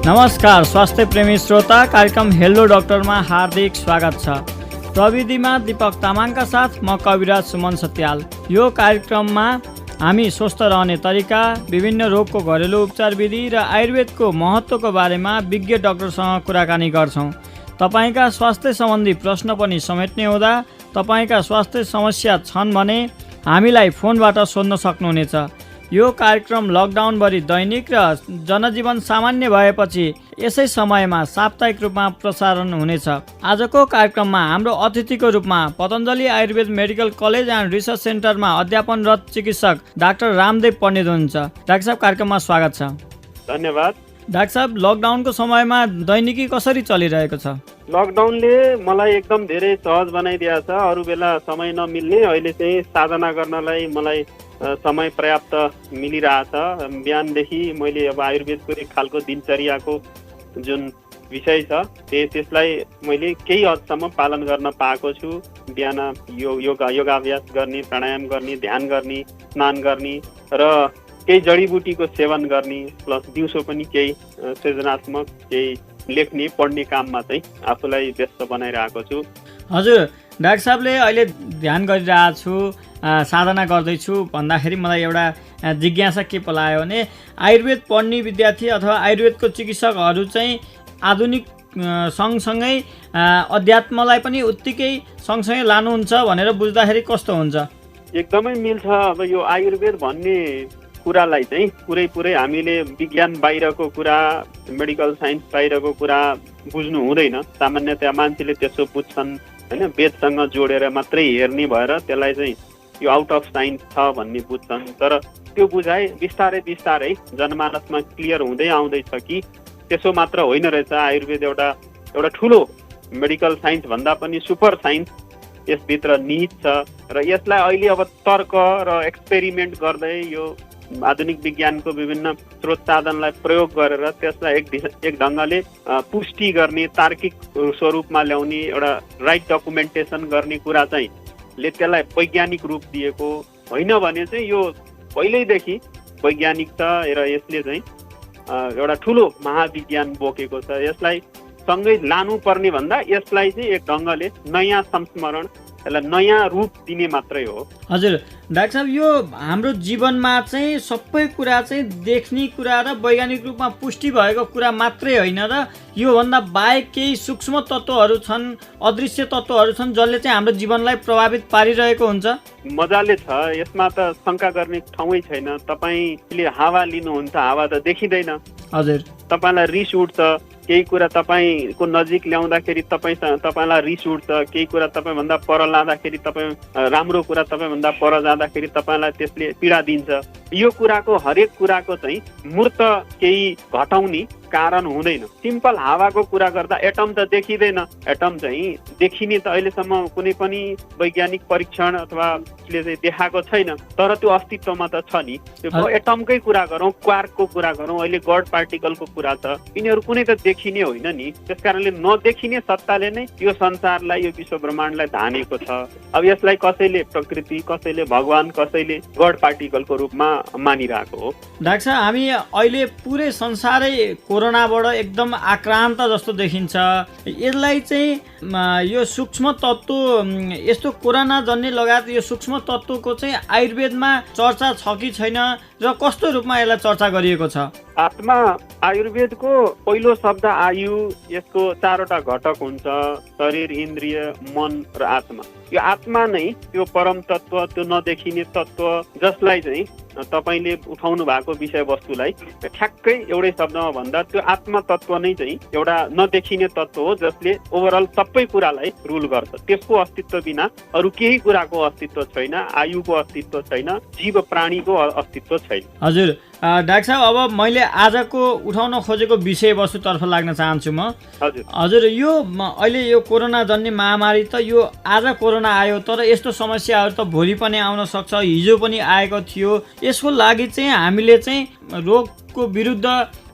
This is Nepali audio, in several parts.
नमस्कार स्वास्थ्य प्रेमी श्रोता, कार्यक्रम हेलो डाक्टरमा हार्दिक स्वागत छ। प्रविधिमा दीपक तामाङका साथ म कविराज सुमन सत्याल। यो कार्यक्रममा हामी स्वस्थ रहने तरिका, विभिन्न रोगको घरेलु उपचार विधि र आयुर्वेदको महत्त्वको बारेमा विज्ञ डाक्टरसँग कुराकानी गर्छौँ। तपाईँका स्वास्थ्य सम्बन्धी प्रश्न पनि समेट्ने हुँदा तपाईँका स्वास्थ्य समस्या छन् भने हामीलाई फोनबाट सोध्न सक्नुहुनेछ। यो कार्यक्रम लकडाउनभरि दैनिक र जनजीवन सामान्य भएपछि यसै समयमा साप्ताहिक रूपमा प्रसारण हुनेछ। आजको कार्यक्रममा हाम्रो अतिथिको रूपमा Patanjali Ayurveda medical college and research सेन्टरमा अध्यापनरत चिकित्सक डाक्टर रामदेव पण्डित हुनुहुन्छ। डाक्टर साहब, कार्यक्रममा स्वागत छ। धन्यवाद। डाक्टर साहब, लकडाउनको समयमा दैनिकी कसरी चलिरहेको छ? लकडाउनले मलाई एकदम धेरै सहज बनाइदिएको छ। अरू बेला समय नमिल्ने, अहिले चाहिँ साधना गर्नलाई मलाई समय पर्याप्त मिलिरहेछ। बिहानदेखि मैले अब आयुर्वेदको एक खालको दिनचर्याको जुन विषय छ त्यसलाई मैले केही हदसम्म पालन गर्न पाएको छु। बिहान योगाभ्यास गर्ने, प्राणायाम गर्ने, ध्यान गर्ने, स्नान गर्ने र केही जडीबुटीको सेवन गर्ने, प्लस दिउँसो पनि केही सृजनात्मक केही लेख्ने पढ्ने काममा चाहिँ आफूलाई व्यस्त बनाइरहेको छु। हजुर, डाक्टर साहबले अहिले ध्यान गरिरहेको छु, साधना गर्दैछु भन्दाखेरि मलाई एउटा जिज्ञासा के पलायो भने, आयुर्वेद पढ्ने विद्यार्थी अथवा आयुर्वेदको चिकित्सकहरू चाहिँ आधुनिक सँगसँगै अध्यात्मलाई पनि उत्तिकै सँगसँगै लानुहुन्छ भनेर बुझ्दाखेरि कस्तो हुन्छ? एकदमै मिल्छ। अब यो आयुर्वेद भन्ने कुरालाई चाहिँ पुरै हामीले विज्ञान बाहिरको कुरा, मेडिकल साइन्स बाहिरको कुरा बुझ्नु हुँदैन। सामान्यतया मान्छेले त्यसो बुझ्छन् होइन, वेदसँग जोडेर मात्रै हेर्ने भएर त्यसलाई चाहिँ यो आउट अफ साइन्स छ भन्ने बुझ्छन्। तर त्यो बुझाइ बिस्तारै जनमानसमा क्लियर हुँदै आउँदैछ कि त्यसो मात्र होइन रहेछ। आयुर्वेद एउटा ठुलो मेडिकल साइन्स भन्दा पनि सुपर साइन्स यसभित्र निहित छ र यसलाई अहिले अब तर्क र एक्सपेरिमेन्ट गर्दै यो आधुनिक विज्ञानको विभिन्न स्रोत साधनलाई प्रयोग गरेर त्यसलाई एक ढङ्गले पुष्टि गर्ने, तार्किक स्वरूपमा ल्याउने, एउटा राइट डकुमेन्टेसन गर्ने कुरा चाहिँ ले त्यसलाई वैज्ञानिक रूप दिएको होइन भने चाहिँ यो पहिल्यैदेखि वैज्ञानिक छ र यसले चाहिँ एउटा ठुलो महाविज्ञान बोकेको छ। यसलाई सँगै लानुपर्ने भन्दा यसलाई चाहिँ एक ढङ्गले नयाँ संस्मरण, यसलाई नयाँ रूप दिने मात्रै हो। हजुर डाक्टर साहब, यो हाम्रो जीवनमा चाहिँ सबै कुरा चाहिँ देख्ने कुरा र वैज्ञानिक रूपमा पुष्टि भएको कुरा मात्रै होइन र योभन्दा बाहेक केही सूक्ष्म तत्त्वहरू छन्, अदृश्य तत्त्वहरू छन् जसले चाहिँ हाम्रो जीवनलाई प्रभावित पारिरहेको हुन्छ। मजाले छ, यसमा त शङ्का गर्ने ठाउँै छैन। तपाईँले हावा लिनुहुन्छ, हावा त देखिँदैन। हजुर, तपाईँलाई रिस उठ्छ, केही कुरा तपाईँको नजिक ल्याउँदाखेरि तपाईँलाई रिस उठ्छ, केही कुरा तपाईँभन्दा पर लाँदाखेरि राम्रो कुरा तपाईँभन्दा पर जाँदाखेरि तपाईँलाई त्यसले पीडा दिन्छ। यो कुराको हरेक कुराको चाहिँ मूर्त केही घटाउने कारण हुँदैन। सिम्पल हावाको कुरा गर्दा एटम त देखिँदैन। एटम चाहिँ देखिने त अहिलेसम्म कुनै पनि वैज्ञानिक परीक्षण अथवा चाहिँ देखाएको छैन, तर त्यो अस्तित्वमा त छ नि। त्यो एटमकै कुरा गरौँ, क्वार्कको कुरा गरौँ, अहिले गड पार्टिकलको कुरा छ, यिनीहरू कुनै त देखिने होइन नि। त्यसकारणले नदेखिने सत्ताले नै यो संसारलाई, यो विश्व ब्रह्माण्डलाई धानेको छ। अब यसलाई कसैले प्रकृति, कसैले भगवान, कसैले गड पार्टिकलको रूपमा मानिरहेको हो। डाक्टर साहब, हामी अहिले पुरै संसारै कोरोनाबाट एकदम आक्रान्त जस्तो देखिन्छ। यसलाई चाहिँ यो सूक्ष्म तत्त्व, यस्तो कोरोना जन्य लगायत यो सूक्ष्म तत्त्वको चाहिँ आयुर्वेदमा चर्चा छ कि छैन र कस्तो रूपमा यसलाई चर्चा गरिएको छ? आत्मा, आयुर्वेदको पहिलो शब्द आयु, यसको 4वटा घटक हुन्छ, शरीर, इन्द्रिय, मन र आत्मा। यो आत्मा नै त्यो परम तत्त्व, त्यो नदेखिने तत्त्व जसलाई चाहिँ तपाईँले उठाउनु भएको विषयवस्तुलाई ठ्याक्कै एउटै शब्दमा भन्दा त्यो आत्मा तत्त्व नै चाहिँ एउटा नदेखिने तत्त्व हो जसले ओभरअल सबै कुरालाई रुल गर्छ। त्यसको अस्तित्व बिना अरू केही कुराको अस्तित्व छैन, आयुको अस्तित्व छैन, जीव प्राणीको अस्तित्व छैन। हजुर डाक्टर साहब, अब मैले आजको उठाउन खोजेको विषयवस्तुतर्फ लाग्न चाहन्छु म। हजुर, यो अहिले यो कोरोना जन्य महामारी त यो आज कोरोना आयो, तर यस्तो समस्याहरू त भोलि पनि आउन सक्छ, हिजो पनि आएको थियो। यसको लागि चाहिँ हामीले चाहिँ रोगको विरुद्ध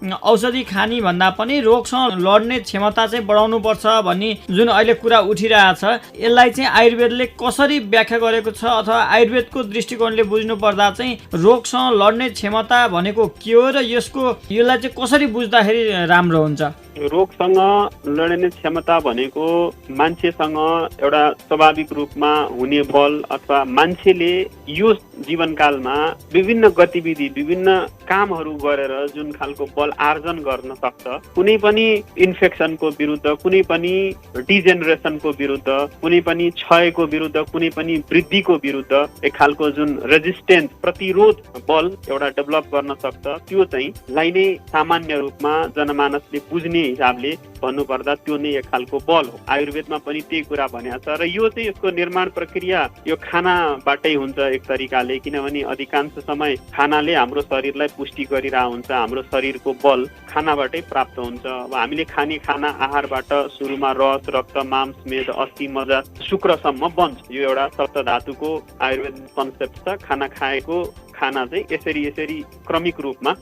औषधि खानी भन्दा पनि रोगसँग लड्ने क्षमता चाहिँ बढाउनुपर्छ भन्ने जुन अहिले कुरा उठिरहेछ, यसलाई चाहिँ आयुर्वेदले कसरी व्याख्या गरेको छ अथवा आयुर्वेदको दृष्टिकोणले बुझ्नु पर्दा चाहिँ रोगसँग लड्ने क्षमता भनेको के हो र यसलाई चाहिँ कसरी बुझ्दाखेरि राम्रो हुन्छ? रोगसँग लड्ने क्षमता भनेको मान्छेसँग एउटा स्वाभाविक रूपमा हुने बल अथवा मान्छेले यो जीवनकालमा विभिन्न गतिविधि विभिन्न कामहरू गरेर जुन खालको बल आर्जन गर्न सक्छ, कुनै पनि इन्फेक्सनको विरुद्ध, कुनै पनि डिजेनरेसनको विरुद्ध, कुनै पनि क्षयको विरुद्ध, कुनै पनि वृद्धिको विरुद्ध एक खालको जुन रेजिस्टेन्स प्रतिरोध बल एउटा डेभलप गर्न सक्छ, त्यो चाहिँ लाई नै सामान्य रूपमा जनमानसले बुझ्ने हिसाबले भन्नुपर्दा त्यो नै एक खालको बल हो। आयुर्वेदमा पनि त्यही कुरा भनेको छ र यो चाहिँ यसको निर्माण प्रक्रिया यो खानाबाटै हुन्छ एक तरिकाले, किनभने अधिकांश समय खानाले हाम्रो शरीरलाई पुष्टि गरिरहेको हुन्छ। हाम्रो शरीरको बल खानाबाटै प्राप्त हुन्छ। अब हामीले खाने खाना आहारबाट सुरुमा रस, रक्त, मांस, मेद, अस्थि, मज्जा, शुक्रसम्म बन्छ। यो एउटा सप्तधातुको आयुर्वेद कन्सेप्ट छ। खाना खाएको खाना चाहिँ यसरी क्रमिक रूपमा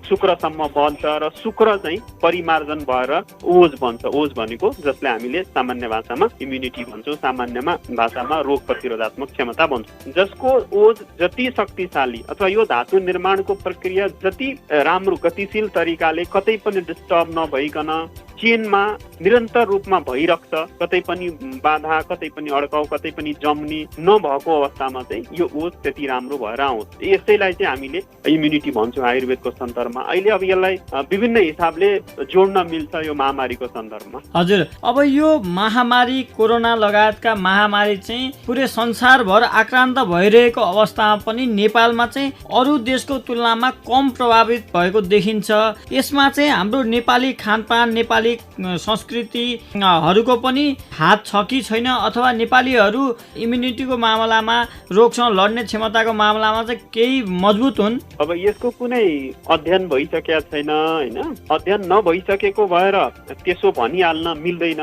शुक्रसम्म बन्छ र शुक्र चाहिँ परिमार्जन भएर ओज बन्छ। ओज भनेको जसले हामीले सामान्य भाषामा इम्युनिटी भन्छौँ, सामान्यमा भाषामा रोग प्रतिरोधात्मक क्षमता भन्छौँ। जसको ओज जति शक्तिशाली अथवा यो धातु निर्माणको प्रक्रिया जति राम्रो गतिशील तरिकाले कतै पनि डिस्टर्ब नभइकन चेनमा निरन्तर रूपमा भइरहन्छ, कतै पनि बाधा, कतै पनि अड्काउ, कतै पनि जम्ने नभएको अवस्थामा चाहिँ यो ओज त्यति राम्रो भएर आउँछ। यसैलाई चाहिँ हामीले इम्युनिटी भन्छौँ आयुर्वेदको सन्दर्भमा। अहिले अब यसलाई विभिन्न हिसाबले जोड्न मिल्छ यो महामारीको सन्दर्भमा। हजुर, अब यो महामारी कोरोना लगायतका महामारी चाहिँ पुरै संसारभर आक्रान्त भइरहेको अवस्थामा पनि नेपालमा चाहिँ अरू देशको तुलनामा कम प्रभावित भएको देखिन्छ। यसमा चाहिँ हाम्रो नेपाली खानपान, नेपाली संस्कृतिहरूको पनि हात छ कि छैन, अथवा नेपालीहरू इम्युनिटीको मामलामा, रोगसँग लड्ने क्षमताको मामलामा चाहिँ केही मजबुत हुन्? अब यसको कुनै अध्ययन भइसकेका छैन हैन। अध्ययन नभइसकेको भएर त्यसो भनिहाल्न मिल्दैन।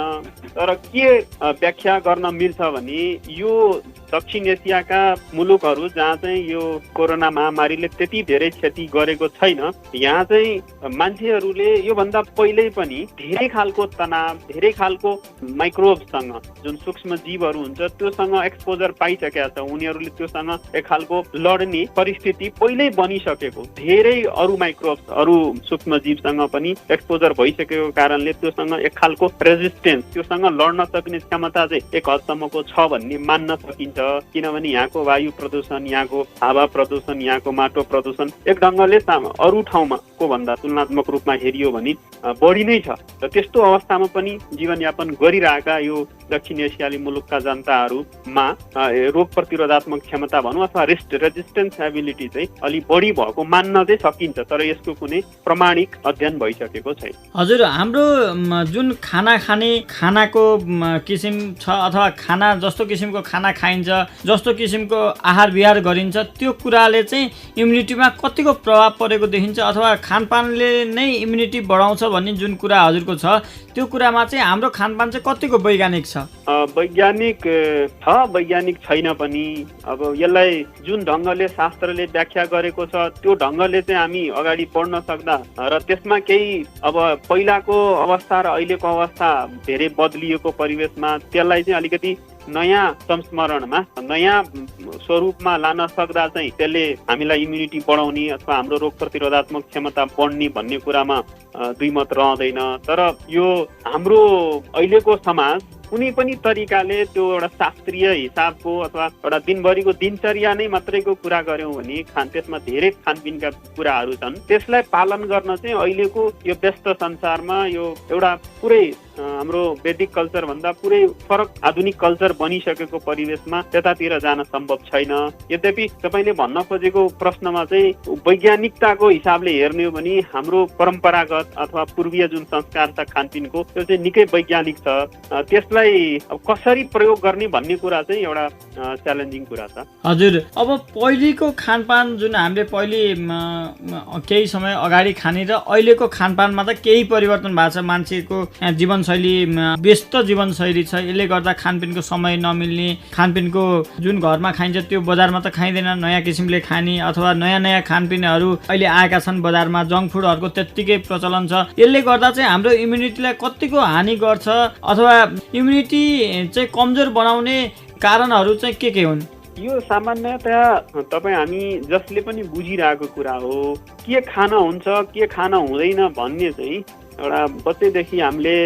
तर के व्याख्या गर्न मिल्छ भने यो दक्षिण एसियाका मुलुकहरू जहाँ चाहिँ यो कोरोना महामारीले त्यति धेरै क्षति गरेको छैन, यहाँ चाहिँ मान्छेहरूले योभन्दा पहिल्यै पनि धेरै खालको तनाव, धेरै खालको माइक्रोबसँग जुन सूक्ष्म जीवहरू हुन्छ त्योसँग एक्सपोजर पाइसकेका छ। उनीहरूले त्योसँग एक खालको लड्ने परिस्थिति पहिल्यै बनिसकेको, धेरै अरू माइक्रोब्स, अरू सूक्ष्म जीवसँग पनि एक्सपोजर भइसकेको कारणले त्योसँग एक खालको रेजिस्टेन्स, त्योसँग लड्न सक्ने क्षमता चाहिँ एक हदसम्मको छ भन्ने मान्न सकिन्छ। किनभने यहाँको वायु प्रदूषण, यहाँको हावा प्रदूषण, यहाँको माटो प्रदूषण एक ढङ्गले अरू ठाउँमा को भन्दा तुलनात्मक रूपमा हेरियो भने बढी नै छ। र त्यस्तो अवस्थामा पनि जीवनयापन गरिरहेका यो दक्षिण एसियाली मुलुकका जनताहरूमा रोग प्रतिरोधात्मक क्षमता भनौँ अथवा रेजिस्टेन्स एबिलिटी चाहिँ अलि बढी भएको मान्न चाहिँ सकिन्छ। तर यसको कुनै प्रमाणिक अध्ययन भइसकेको छैन। हजुर, हाम्रो जुन खाना खाने खानाको किसिम छ अथवा खाना जस्तो किसिमको खाना खाइन्छ, जस्तो किसिमको आहार विहार गरिन्छ, त्यो कुराले चाहिँ इम्युनिटीमा कतिको प्रभाव परेको देखिन्छ अथवा खानपानले नै इम्युनिटी बढाउँछ भन्ने जुन कुरा हजुरको छ, त्यो कुरामा चाहिँ हाम्रो खानपान चाहिँ कतिको वैज्ञानिक छ? वैज्ञानिक छ, वैज्ञानिक छैन पनि। अब यसलाई जुन ढङ्गले शास्त्रले व्याख्या गरेको छ त्यो ढङ्गले चाहिँ हामी अगाडि बढ्न सक्दा र त्यसमा केही अब पहिलाको अवस्था र अहिलेको अवस्था धेरै बदलिएको परिवेशमा त्यसलाई चाहिँ अलिकति नयाँ संस्मरणमा, नयाँ स्वरूपमा लान सक्दा चाहिँ त्यसले हामीलाई इम्युनिटी बढाउने अथवा हाम्रो रोग प्रतिरोधात्मक क्षमता बढ्ने भन्ने कुरामा दुई मत रहँदैन। तर यो हाम्रो अहिलेको समाज कुनै पनि तरिकाले त्यो एउटा शास्त्रीय हिसाबको अथवा एउटा दिनभरिको दिनचर्या नै मात्रैको कुरा गर्यौँ भने त्यसमा धेरै खानपिनका कुराहरू छन्। त्यसलाई पालन गर्न चाहिँ अहिलेको यो व्यस्त संसारमा यो एउटा पुरै हाम्रो वैदिक कल्चर भन्दा पुरै फरक आधुनिक कल्चर बनिसकेको परिवेशमा त्यतातिर जान सम्भव छैन। यद्यपि तपाईँले भन्न खोजेको प्रश्नमा चाहिँ वैज्ञानिकताको हिसाबले हेर्ने हो भने हाम्रो परम्परागत अथवा पूर्वीय जुन संस्कार छ खानपिनको त्यो चाहिँ निकै वैज्ञानिक छ। त्यसलाई त्यसलाई अब कसरी प्रयोग गर्ने भन्ने कुरा चाहिँ एउटा च्यालेन्जिङ कुरा छ। हजुर, अब पहिलेको खानपान जुन हामीले पहिले केही समय अगाडि खाने र अहिलेको खानपानमा त केही परिवर्तन भएको छ। मान्छेको जीवनशैली व्यस्त जीवनशैली छ, यसले गर्दा खानपिनको समय नमिल्ने, खानपिनको जुन घरमा खाइन्छ त्यो बजारमा त खाइँदैन, नयाँ किसिमले खाने अथवा नयाँ नयाँ खानपिनहरू अहिले आएका छन् बजारमा, जङ्क फुडहरूको त्यत्तिकै प्रचलन छ। यसले गर्दा चाहिँ हाम्रो इम्युनिटीलाई कतिको हानि गर्छ अथवा इम्युनिटी चाहिँ कमजोर बनाउने कारणहरू चाहिँ के हुन्? यो सामान्यतया तपाईँ हामी जसले पनि बुझिरहेको कुरा हो। के खान हुन्छ के खान हुँदैन भन्ने चाहिँ एउटा बच्चैदेखि हामीले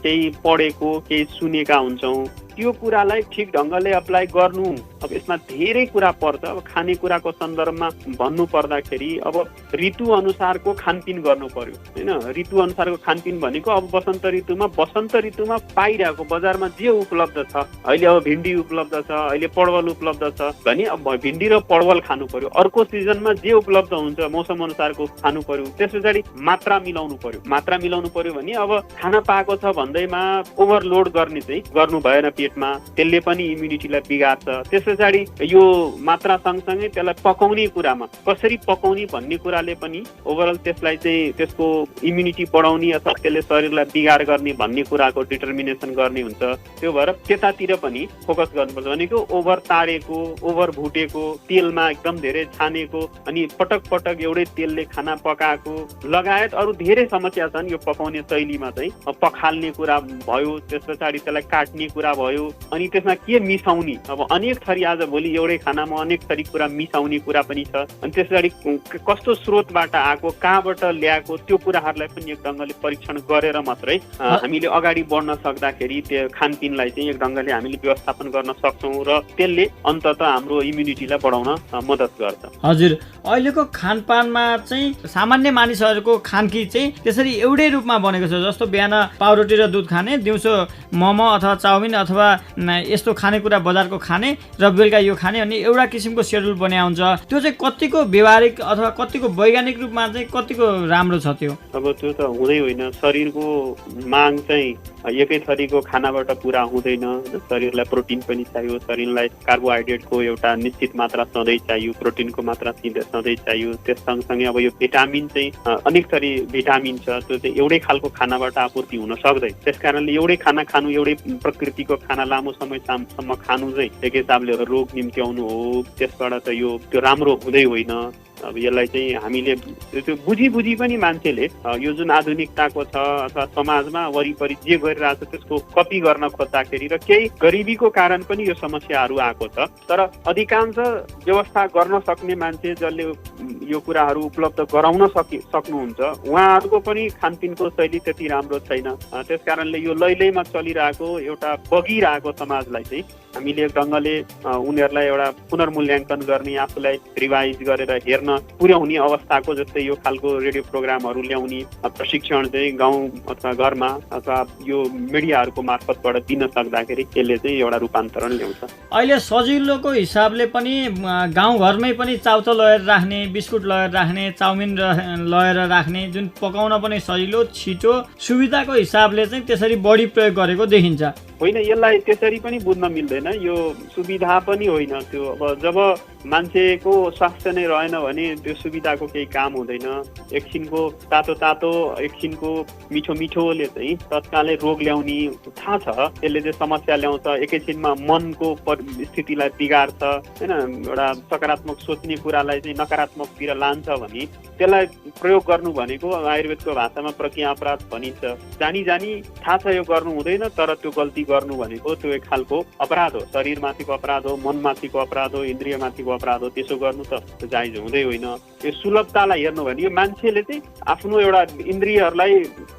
केही पढेको केही सुनेका हुन्छौँ, त्यो कुरालाई ठिक ढङ्गले अप्लाई गर्नु। अब यसमा धेरै कुरा पर्छ। अब खानेकुराको सन्दर्भमा भन्नु पर्दाखेरि अब ऋतु अनुसारको खानपिन गर्नु पर्यो होइन। ऋतु अनुसारको खानपिन भनेको अब वसन्त ऋतुमा पाइरहेको बजारमा जे उपलब्ध छ, अहिले अब भिन्डी उपलब्ध छ, अहिले परवल उपलब्ध छ भने अब भिन्डी र परवल खानु पर्यो। अर्को सिजनमा जे उपलब्ध हुन्छ मौसम अनुसारको खानु पर्यो। त्यस पछाडि मात्रा मिलाउनु पर्यो भने अब खाना पाएको छ भन्दैमा ओभरलोड गर्ने चाहिँ गर्नु भएन पेटमा, त्यसले पनि इम्युनिटीलाई बिगार्छ। त्यस पछाडि यो मात्रा सँगसँगै त्यसलाई पकाउने कुरामा कसरी पकाउने भन्ने कुराले पनि ओभरअल त्यसलाई चाहिँ त्यसको इम्युनिटी बढाउने अथवा त्यसले शरीरलाई बिगार गर्ने भन्ने कुराको डिटर्मिनेसन गर्ने हुन्छ। त्यो भएर त्यतातिर पनि फोकस गर्नुपर्छ। भनेको ओभर तारेको, ओभर भुटेको, तेलमा एकदम धेरै छानेको अनि पटक पटक एउटै तेलले खाना पकाएको लगायत अरू धेरै समस्या छन् यो पकाउने शैलीमा चाहिँ। पखाल्ने कुरा भयो, त्यस पछाडि त्यसलाई काट्ने कुरा भयो, अनि त्यसमा के मिसाउने, अब अनेक थरी आजभोलि एउटै खानामा अनेक थरी कुरा मिसाउने कुरा पनि छ। अनि त्यस पछाडि कस्तो स्रोतबाट आएको, कहाँबाट ल्याएको, त्यो कुराहरूलाई पनि एक ढङ्गले परीक्षण गरेर मात्रै हामीले अगाडि बढ्न सक्दाखेरि त्यो खानपिनलाई चाहिँ एक ढङ्गले हामीले व्यवस्थापन गर्न सक्छौँ र त्यसले अन्ततः हाम्रो इम्युनिटीलाई बढाउन मद्दत गर्छ। हजुर, अहिलेको खानपानमा चाहिँ सामान्य मानिसहरूको खानकी चाहिँ त्यसरी एउटै रूपमा बनेको छ। जस्तो बिहान पाउरोटी र दुध खाने, दिउँसो मोमो अथवा चाउमिन अथवा यस्तो खानेकुरा बजारको खाने र बेलुका यो खाने, अनि एउटा किसिमको सेड्युल बनिया हुन्छ। त्यो चाहिँ कतिको व्यवहारिक अथवा कतिको वैज्ञानिक रूपमा चाहिँ कतिको राम्रो छ त्यो? अब त्यो त हुँदै होइन। शरीरको माग चाहिँ एकै थरीको खानाबाट पुरा हुँदैन। शरीरलाई प्रोटिन पनि चाहियो, शरीरलाई कार्बोहाइड्रेटको एउटा निश्चित मात्रा सधैँ चाहियो, प्रोटिनको मात्रा सधैँ चाहियो। त्यस सँगसँगै अब यो भिटामिन चाहिँ अनेक थरी भिटामिन छ, त्यो चाहिँ एउटै खालको खानाबाट आपूर्ति हुन सक्दैन। त्यस कारणले एउटै खाना खानु, एउटै प्रकृतिको खाना लामो समयसम्म खानु चाहिँ एक हिसाबले रोग निम्त्याउनु हो। त्यसबाट त त्यो राम्रो हुँदै होइन। अब यसलाई चाहिँ हामीले त्यो बुझी पनि मान्छेले यो जुन आधुनिकताको छ अथवा समाजमा वरिपरि जे गरिरहेको छ त्यसको कपी गर्न खोज्दाखेरि र केही गरिबीको कारण पनि यो समस्याहरू आएको छ। तर अधिकांश व्यवस्था गर्न सक्ने मान्छे जसले यो कुराहरू उपलब्ध गराउन सक्नुहुन्छ उहाँहरूको पनि खानपिनको शैली त्यति राम्रो छैन। त्यस कारणले यो लैलैमा चलिरहेको एउटा बगिरहेको समाजलाई चाहिँ हामीले एक ढङ्गले उनीहरूलाई एउटा पुनर्मूल्याङ्कन गर्ने, आफूलाई रिभाइज गरेर हेर्न पुर्याउने अवस्थाको जस्तै यो खालको रेडियो प्रोग्रामहरू ल्याउने प्रशिक्षण चाहिँ गाउँ अथवा घरमा अथवा यो मिडियाहरूको मार्फतबाट दिन सक्दाखेरि यसले चाहिँ एउटा रूपान्तरण ल्याउँछ। अहिले सजिलोको हिसाबले पनि गाउँघरमै पनि चाउचाउ लगाएर राख्ने, बिस्कुट लगाएर राख्ने, चाउमिन लगाएर राख्ने, जुन पकाउन पनि सजिलो, छिटो, सुविधाको हिसाबले चाहिँ त्यसरी बढी प्रयोग गरेको देखिन्छ। होइन, यसलाई त्यसरी पनि बुझ्न मिल्दैन। यो सुविधा पनि होइन। त्यो अब जब मान्छेको स्वास्थ्य नै रहेन भने त्यो सुविधाको केही काम हुँदैन। एकछिनको तातो एकछिनको मिठोले चाहिँ तत्कालै रोग ल्याउने थाहा छ, त्यसले चाहिँ समस्या ल्याउँछ। एकैछिनमा मनको स्थितिलाई बिगार्छ होइन। एउटा सकारात्मक सोच्ने कुरालाई चाहिँ नकारात्मकतिर लान्छ भने त्यसलाई प्रयोग गर्नु भनेको आयुर्वेदको भाषामा प्रज्ञा अपराध भनिन्छ। जानी थाहा छ यो गर्नु हुँदैन, तर त्यो गल्ती गर्नु भनेको त्यो एक खालको अपराध हो। शरीरमाथिको अपराध हो, मनमाथिको अपराध हो, इन्द्रियमाथिको अपराध हो। त्यसो गर्नु त जायज हुँदै होइन। यो सुलभतालाई हेर्नु भने यो मान्छेले चाहिँ आफ्नो एउटा इन्द्रियहरूलाई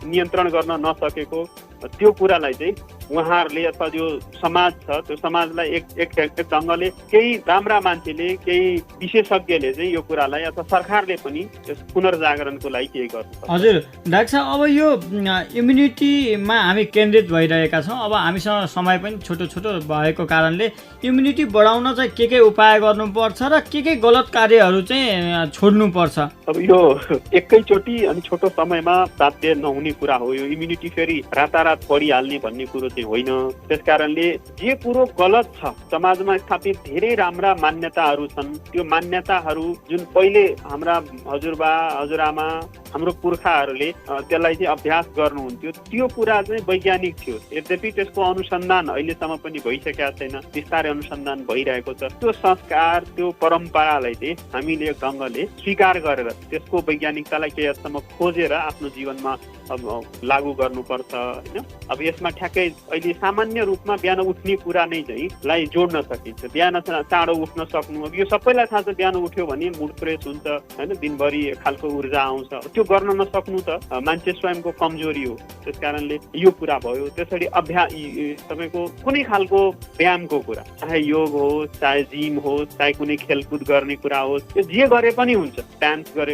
नियन्त्रण गर्न नसकेको त्यो कुरालाई चाहिँ उहाँहरूले अथवा जो समाज छ त्यो समाजलाई एक ढङ्गले केही राम्रा मान्छेले, केही विशेषज्ञले चाहिँ यो कुरालाई अथवा सरकारले पनि यस पुनर्जागरणको लागि केही गर्छ। हजुर डाक्टर साहब, अब यो इम्युनिटीमा हामी केन्द्रित भइरहेका छौँ। अब हामीसँग समय पनि छोटो भएको कारणले इम्युनिटी बढाउन चाहिँ के उपाय गर्नुपर्छ र के गलत कार्यहरू चाहिँ छोड्नुपर्छ? अब यो एकैचोटि अनि छोटो समयमा साध्य नहुने कुरा हो। यो इम्युनिटी फेरि रातारात बढिहाल्ने भन्ने कुरो चाहिँ होइन। त्यसकारणले जे कुरो गलत छ, समाजमा स्थापित धेरै राम्रा मान्यताहरू छन्, त्यो मान्यताहरू जुन पहिले हाम्रा हजुरबा हजुरआमा हाम्रो पुर्खाहरूले त्यसलाई चाहिँ अभ्यास गर्नुहुन्थ्यो, त्यो कुरा चाहिँ वैज्ञानिक थियो। यद्यपि त्यसको अनुसन्धान अहिलेसम्म पनि भइसकेका छैन, बिस्तारै अनुसन्धान भइरहेको छ। त्यो संस्कार, त्यो परम्परालाई चाहिँ हामीले एक ढङ्गले स्वीकार गरेर त्यसको वैज्ञानिकतालाई केही हदसम्म खोजेर आफ्नो जीवनमा अब लागू गर्नुपर्छ होइन। अब यसमा ठ्याक्कै अहिले सामान्य रूपमा बिहान उठ्ने कुरा नै चाहिँ लाई जोड्न सकिन्छ। बिहान चाँडो उठ्न सक्नु, अब यो सबैलाई थाहा छ, बिहान उठ्यो भने मुड फ्रेस हुन्छ होइन, दिनभरि खालको ऊर्जा आउँछ। त्यो गर्न नसक्नु त मान्छे स्वयंको कमजोरी हो। त्यसकारणले यो कुरा भयो। त्यसरी अभ्यास तपाईँको कुनै खालको व्यायामको कुरा, चाहे योग होस्, चाहे जिम होस्, चाहे कुनै खेलकुद गर्ने कुरा होस्, त्यो जे गरे पनि हुन्छ, डान्स गरे,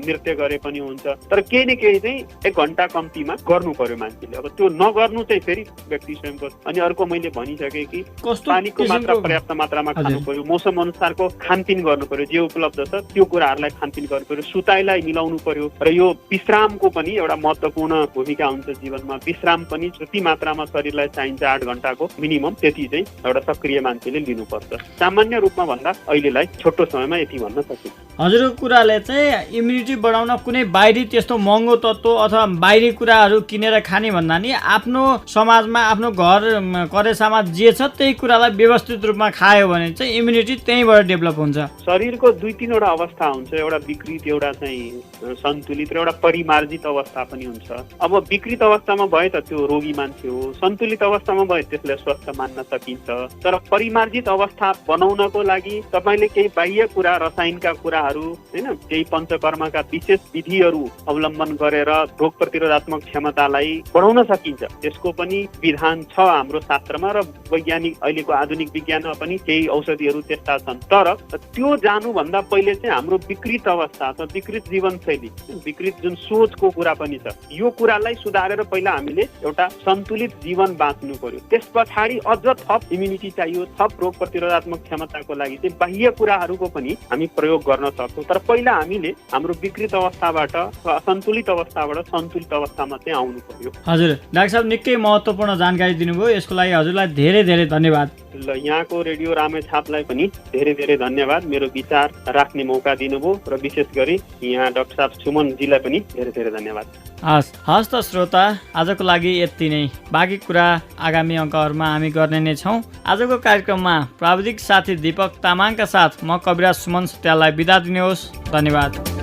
नृत्य गरे पनि हुन्छ, तर केही न केही चाहिँ 1 घण्टा कम्तीमा गर्नु पर्यो मान्छेले। अब त्यो नगर्नु चाहिँ फेरि व्यक्ति स्वयंको। अनि अर्को मैले भनिसकेँ कि पानीको मात्रा पर्याप्त मात्रामा खानु पर्यो, मौसम अनुसारको खानपिन गर्नु पर्यो, जे उपलब्ध छ त्यो कुराहरूलाई खानपिन गर्नु पर्यो, सुताइलाई मिलाउनु पर्यो। र यो विश्रामको पनि एउटा महत्त्वपूर्ण भूमिका हुन्छ जीवनमा। विश्राम पनि जति मात्रामा शरीरलाई चाहिन्छ 8 घण्टाको मिनिमम, त्यति चाहिँ एउटा सक्रिय मान्छेले लिनुपर्छ। सामान्य रूपमा भन्दा अहिलेलाई छोटो समयमा यति भन्न सकिन्छ। हजुरको कुराले चाहिँ इम्युनिटी बढाउन कुनै बाहिरी त्यस्तो महँगो तत्त्व अथवा बाहिरी कुराहरू किनेर खाने भन्दा नि आफ्नो समाजमा आफ्नो घर करेसामा जे छ त्यही कुरालाई व्यवस्थित रूपमा खायो भने चाहिँ इम्युनिटी त्यहीँबाट डेभलप हुन्छ। शरीरको 2-3 वटा अवस्था हुन्छ, एउटा विकृत, एउटा चाहिँ सन्तुलित र एउटा परिमार्जित अवस्था पनि हुन्छ। अब विकृत अवस्थामा भए त त्यो रोगी मान्छे हो, सन्तुलित अवस्थामा भए त्यसलाई स्वस्थ मान्न सकिन्छ। तर परिमार्जित अवस्था बनाउनको लागि तपाईँले केही बाह्य कुरा, रसायनका कुराहरू होइन, केही पञ्चकर्मका विशेष विधिहरू अवलम्बन गरेर रोग प्रतिरोधात्मक क्षमतालाई बढाउन सकिन्छ। त्यसको पनि विधान छ हाम्रो शास्त्रमा र वैज्ञानिक अहिलेको आधुनिक विज्ञानमा पनि केही औषधिहरू त्यस्ता छन्। तर त्यो जानुभन्दा पहिले चाहिँ हाम्रो विकृत अवस्था अथवा विकृत जीवनशैली, विकृत जुन सोचको कुरा पनि छ, यो कुरालाई सुधारेर पहिला हामीले एउटा सन्तुलित जीवन बाँच्नु पर्यो। त्यस पछाडि अझ थप इम्युनिटी चाहियो, थप रोग प्रतिरोधात्मक क्षमताको लागि चाहिँ बाह्य कुराहरूको पनि हामी प्रयोग गर्न सक्छौँ। तर पहिला हामीले हाम्रो विकृत अवस्थाबाट, असन्तुलित अवस्थाबाट सन्तुलित अवस्थामा चाहिँ आउनु पर्यो। हजुर डाक्टर साहब, निकै महत्त्वपूर्ण जानकारी दिनुभयो, यसको लागि हजुरलाई धेरै धेरै धन्यवाद। ल, यहाँको रेडियो रामेछापलाई पनि धेरै धेरै धन्यवाद, मेरो विचार राख्ने मौका दिनुभयो, र विशेष गरी यहाँ डाक्टर साहब सुमनजीलाई पनि धेरै धेरै धन्यवाद। हस् त श्रोता, आजको लागि यति नै। बाँकी कुरा आगामी अङ्कहरूमा हामी गर्ने नै छौँ। आजको कार्यक्रममा प्राविधिक साथी दीपक तामाङका साथ म कविराज सुमन सत्याललाई बिदा दिनुहोस्। धन्यवाद।